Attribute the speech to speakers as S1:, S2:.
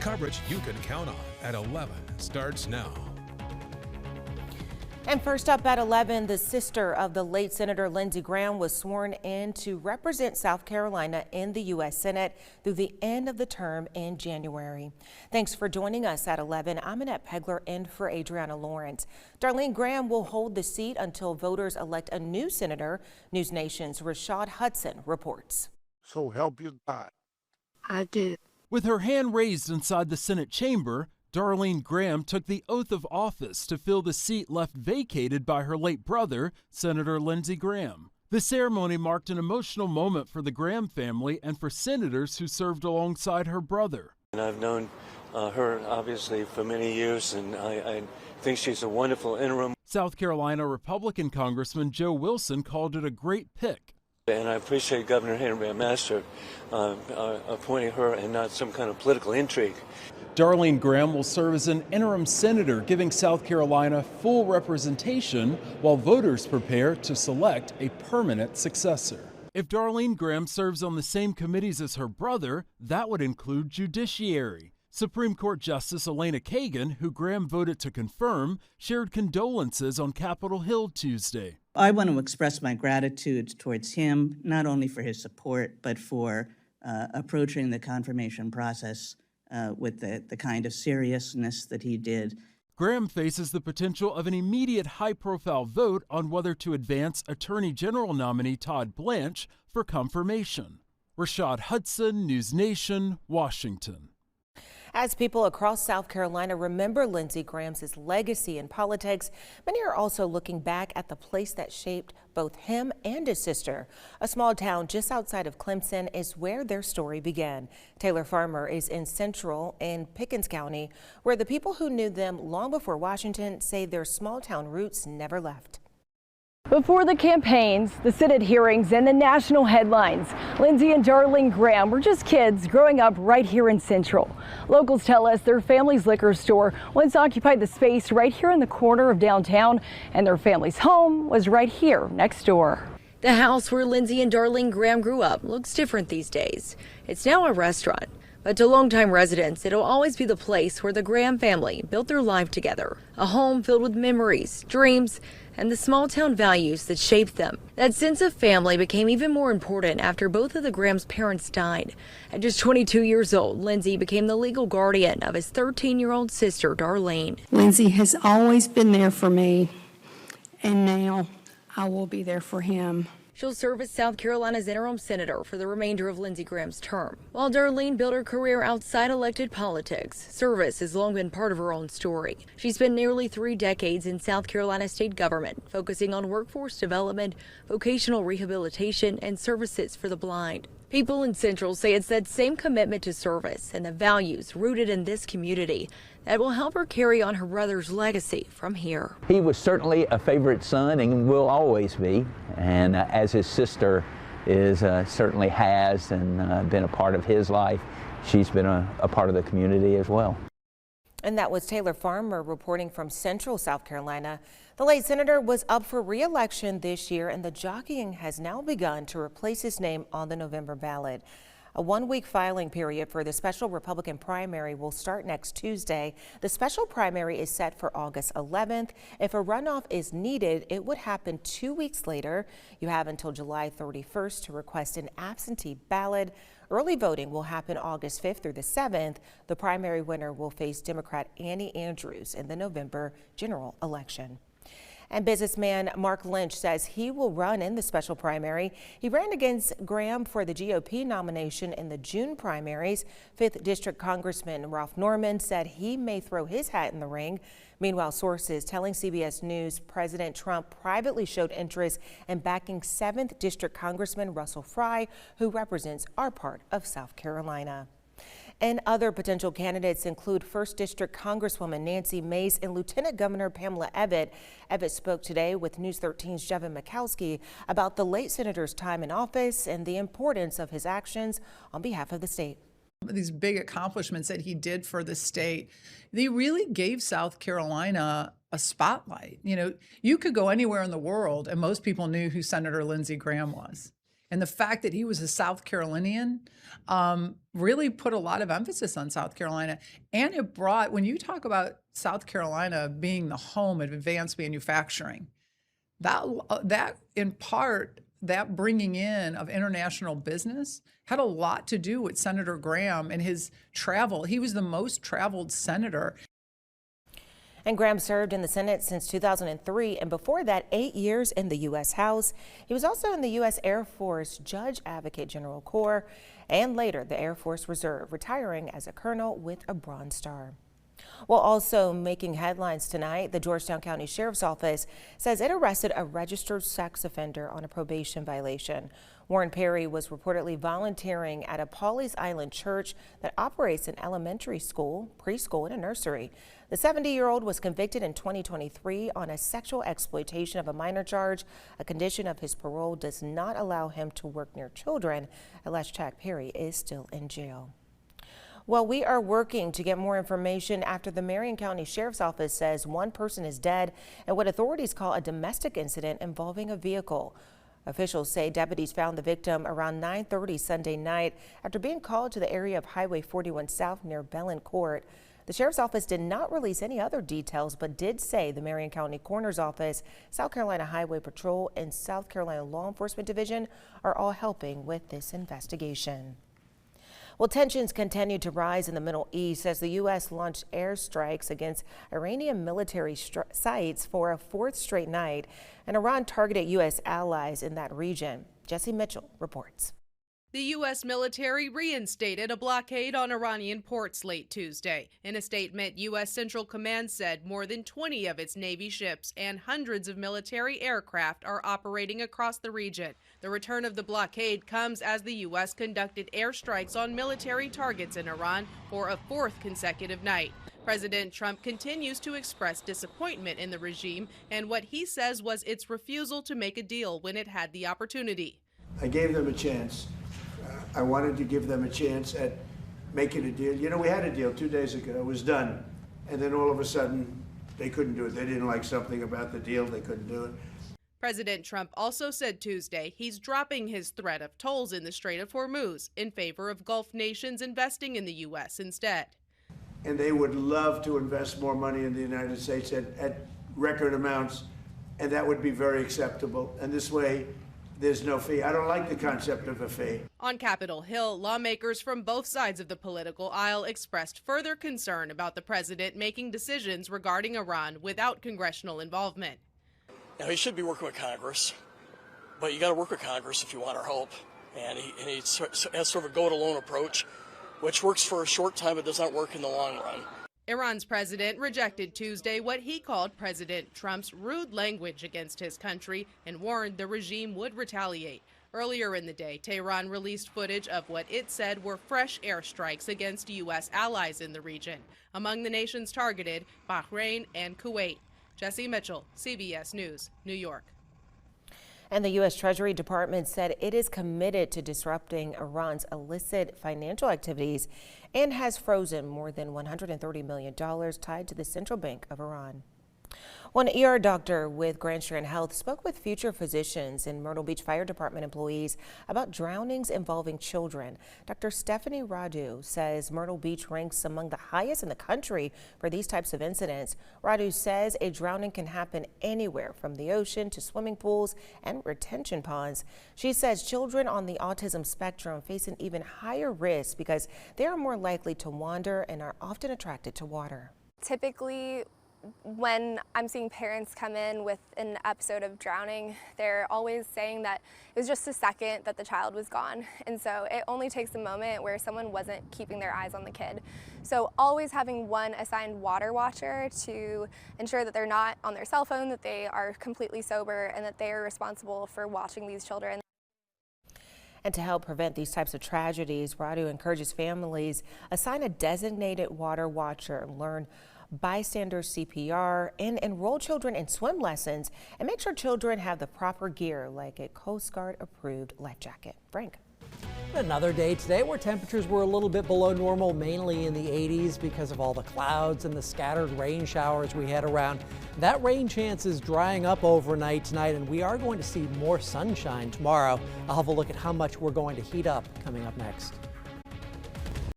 S1: Coverage you can count on at 11 starts now.
S2: And first up at 11, the sister of the late Senator Lindsey Graham was sworn in to represent South Carolina in the U.S. Senate through the end of the term in January. Thanks for joining us at 11. I'm Annette Pegler in for Adriana Lawrence. Darlene Graham will hold the seat until voters elect a new senator. News Nation's Rashad Hudson reports.
S3: So help you God.
S4: I do.
S5: With her hand raised inside the Senate chamber, Darlene Graham took the oath of office to fill the seat left vacated by her late brother, Senator Lindsey Graham. The ceremony marked an emotional moment for the Graham family and for senators who served alongside her brother.
S6: And I've known her obviously for many years, and I think she's a wonderful interim.
S5: South Carolina Republican Congressman Joe Wilson called it a great pick.
S6: And I appreciate Governor Henry Master appointing her and not some kind of political intrigue.
S5: Darlene Graham will serve as an interim senator, giving South Carolina full representation while voters prepare to select a permanent successor. If Darlene Graham serves on the same committees as her brother, that would include Judiciary. Supreme Court Justice Elena Kagan, who Graham voted to confirm, shared condolences on Capitol Hill Tuesday.
S7: I want to express my gratitude towards him, not only for his support, but for approaching the confirmation process with the kind of seriousness that he did.
S5: Graham faces the potential of an immediate high-profile vote on whether to advance Attorney General nominee Todd Blanche for confirmation. Rashad Hudson, News Nation, Washington.
S2: As people across South Carolina remember Lindsey Graham's legacy in politics, many are also looking back at the place that shaped both him and his sister. A small town just outside of Clemson is where their story began. Taylor Farmer is in Central in Pickens County, where the people who knew them long before Washington say their small town roots never left.
S8: Before the campaigns, the Senate hearings, and the national headlines, Lindsey and Darlene Graham were just kids growing up right here in Central. Locals tell us their family's liquor store once occupied the space right here in the corner of downtown, and their family's home was right here next door. The house where Lindsey and Darlene Graham grew up looks different these days. It's now a restaurant. But to longtime residents, it'll always be the place where the Graham family built their life together. A home filled with memories, dreams, and the small town values that shaped them. That sense of family became even more important after both of the Graham's parents died. At just 22 years old, Lindsey became the legal guardian of his 13-year-old sister, Darlene.
S4: Lindsey has always been there for me, and now I will be there for him.
S8: She'll serve as South Carolina's interim senator for the remainder of Lindsey Graham's term. While Darlene built her career outside elected politics, service has long been part of her own story. She spent nearly 3 decades in South Carolina state government, focusing on workforce development, vocational rehabilitation, and services for the blind. People in Central say it's that same commitment to service and the values rooted in this community that will help her carry on her brother's legacy from here.
S9: He was certainly a favorite son and will always be, and as his sister certainly has and been a part of his life, she's been a part of the community as well.
S2: And that was Taylor Farmer reporting from Central South Carolina. The late senator was up for re-election this year, and the jockeying has now begun to replace his name on the November ballot. A one-week filing period for the special Republican primary will start next Tuesday. The special primary is set for August 11th. If a runoff is needed, it would happen 2 weeks later. You have until July 31st to request an absentee ballot. Early voting will happen August 5th through the 7th. The primary winner will face Democrat Annie Andrews in the November general election. And businessman Mark Lynch says he will run in the special primary. He ran against Graham for the GOP nomination in the June primaries. 5th District Congressman Ralph Norman said he may throw his hat in the ring. Meanwhile, sources telling CBS News President Trump privately showed interest in backing 7th District Congressman Russell Fry, who represents our part of South Carolina. And other potential candidates include 1st District Congresswoman Nancy Mace and Lieutenant Governor Pamela Abbott. Abbott spoke today with News 13's Jevin Mikowski about the late senator's time in office and the importance of his actions on behalf of the state.
S10: These big accomplishments that he did for the state, they really gave South Carolina a spotlight. You know, you could go anywhere in the world and most people knew who Senator Lindsey Graham was. And the fact that he was a South Carolinian really put a lot of emphasis on South Carolina. And it brought, when you talk about South Carolina being the home of advanced manufacturing, that in part, that bringing in of international business had a lot to do with Senator Graham and his travel. He was the most traveled senator.
S2: And Graham served in the Senate since 2003, and before that, 8 years in the U.S. House. He was also in the U.S. Air Force Judge Advocate General Corps, and later the Air Force Reserve, retiring as a colonel with a Bronze Star. Well, also making headlines tonight, the Georgetown County Sheriff's Office says it arrested a registered sex offender on a probation violation. Warren Perry was reportedly volunteering at a Pawleys Island church that operates an elementary school, preschool, and a nursery. The 70-year-old was convicted in 2023 on a sexual exploitation of a minor charge. A condition of his parole does not allow him to work near children. At last check, Perry is still in jail. Well, we are working to get more information after the Marion County Sheriff's Office says one person is dead in what authorities call a domestic incident involving a vehicle. Officials say deputies found the victim around 9:30 Sunday night after being called to the area of Highway 41 South near Bellin Court. The Sheriff's Office did not release any other details, but did say the Marion County Coroner's Office, South Carolina Highway Patrol, and South Carolina Law Enforcement Division are all helping with this investigation. Well, tensions continue to rise in the Middle East as the U.S. launched airstrikes against Iranian military sites for a fourth straight night, and Iran targeted U.S. allies in that region. Jesse Mitchell reports.
S3: The U.S. military reinstated a blockade on Iranian ports late Tuesday. In a statement, U.S. Central Command said more than 20 of its Navy ships and hundreds of military aircraft are operating across the region. The return of the blockade comes as the U.S. conducted airstrikes on military targets in Iran for a fourth consecutive night. President Trump continues to express disappointment in the regime and what he says was its refusal to make a deal when it had the opportunity.
S11: I gave them a chance. I wanted to give them a chance at making a deal. You know, we had a deal 2 days ago. It was done. And then all of a sudden, they couldn't do it. They didn't like something about the deal. They couldn't do it.
S3: President Trump also said Tuesday he's dropping his threat of tolls in the Strait of Hormuz in favor of Gulf nations investing in the U.S. instead.
S11: And they would love to invest more money in the United States at record amounts, and that would be very acceptable. And this way, there's no fee. I don't like the concept of a fee.
S3: On Capitol Hill, lawmakers from both sides of the political aisle expressed further concern about the president making decisions regarding Iran without congressional involvement.
S12: Now, he should be working with Congress, but you got to work with Congress if you want our help. And he has sort of a go-it-alone approach, which works for a short time but does not work in the long run.
S3: Iran's president rejected Tuesday what he called President Trump's rude language against his country and warned the regime would retaliate. Earlier in the day, Tehran released footage of what it said were fresh airstrikes against U.S. allies in the region. Among the nations targeted, Bahrain and Kuwait. Jesse Mitchell, CBS News, New York.
S2: And the U.S. Treasury Department said it is committed to disrupting Iran's illicit financial activities and has frozen more than $130 million tied to the Central Bank of Iran. One ER doctor with Grand Strand Health spoke with future physicians and Myrtle Beach Fire Department employees about drownings involving children. Dr. Stephanie Radu says Myrtle Beach ranks among the highest in the country for these types of incidents. Radu says a drowning can happen anywhere from the ocean to swimming pools and retention ponds. She says children on the autism spectrum face an even higher risk because they are more likely to wander and are often attracted to water.
S13: Typically, when I'm seeing parents come in with an episode of drowning, they're always saying that it was just a second that the child was gone. And so it only takes a moment where someone wasn't keeping their eyes on the kid. So always having one assigned water watcher to ensure that they're not on their cell phone, that they are completely sober, and that they are responsible for watching these children.
S2: And to help prevent these types of tragedies, Radu encourages families assign a designated water watcher, learn bystander CPR, and enroll children in swim lessons, and make sure children have the proper gear like a Coast Guard approved life jacket. Frank.
S14: Another day today where temperatures were a little bit below normal, mainly in the 80s because of all the clouds and the scattered rain showers we had around. That rain chance is drying up overnight tonight, and we are going to see more sunshine tomorrow. I'll have a look at how much we're going to heat up coming up next.